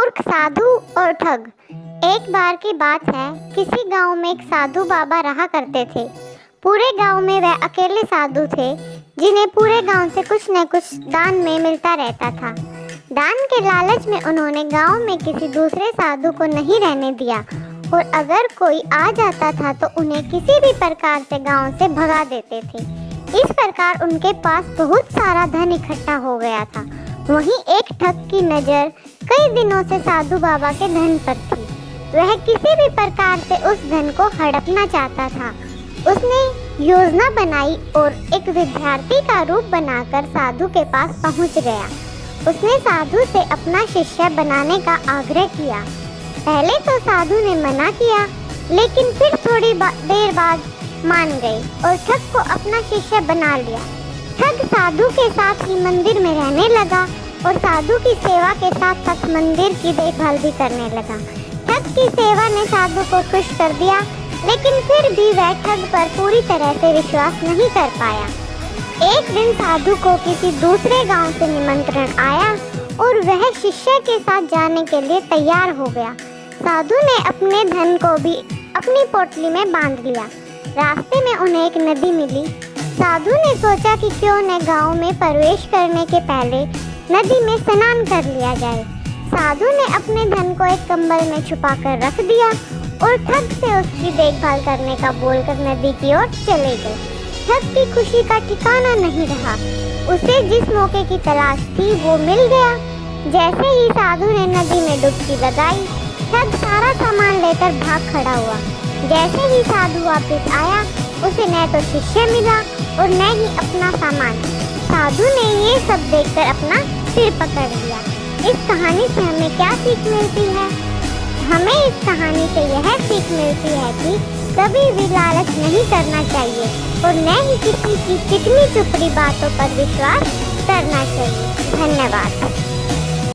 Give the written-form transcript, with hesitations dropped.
मूर्ख साधु और ठग। एक बार की बात है, किसी गांव में एक साधु बाबा रहा करते थे। पूरे गांव में वह अकेले साधु थे जिन्हें पूरे गांव से कुछ न कुछ दान में मिलता रहता था। दान के लालच में उन्होंने गांव में किसी दूसरे साधु को नहीं रहने दिया और अगर कोई आ जाता था तो उन्हें किसी भी प्रकार से गांव से भगा देते थे। इस प्रकार उनके पास बहुत सारा धन इकट्ठा हो गया था। वहीं एक ठग की नज़र कई दिनों से साधु बाबा के धन पर थी। वह किसी भी प्रकार से उस धन को हड़पना चाहता था। उसने योजना बनाई और एक विद्यार्थी का रूप बनाकर साधु के पास पहुंच गया। उसने साधु से अपना शिष्य बनाने का आग्रह किया। पहले तो साधु ने मना किया, लेकिन फिर थोड़ी देर बाद मान गई और ठग को अपना शिष्य बना लिया। ठग साधु के साथ ही मंदिर में रहने लगा और साधु की सेवा के साथ साथ मंदिर की देखभाल भी करने लगा। ठग की सेवा ने साधु को खुश कर दिया, लेकिन फिर भी वह ठग पर पूरी तरह से विश्वास नहीं कर पाया। एक दिन साधु को किसी दूसरे गांव से निमंत्रण आया और वह शिष्य के साथ जाने के लिए तैयार हो गया। साधु ने अपने धन को भी अपनी पोटली में बांध लिया। रास्ते में उन्हें एक नदी मिली। साधु ने सोचा कि क्यों न गांव में प्रवेश करने के पहले नदी में स्नान कर लिया जाए। साधु ने अपने धन को एक कंबल में छुपा कर रख दिया और ठग से उसकी देखभाल करने का बोलकर नदी की ओर चले गए। ठग की खुशी का ठिकाना नहीं रहा। उसे जिस मौके की तलाश थी वो मिल गया। जैसे ही साधु ने नदी में डुबकी लगाई, ठग सारा सामान लेकर भाग खड़ा हुआ। जैसे ही साधु वापस आया, उसे न तो शिष्य मिला और न ही अपना सामान। साधु ने ये सब देखकर अपना सिर पकड़ लिया। इस कहानी से हमें क्या सीख मिलती है? हमें इस कहानी से यह सीख मिलती है कि कभी भी लालच नहीं करना चाहिए और न ही किसी की चिकनी चुपड़ी बातों पर विश्वास करना चाहिए। धन्यवाद।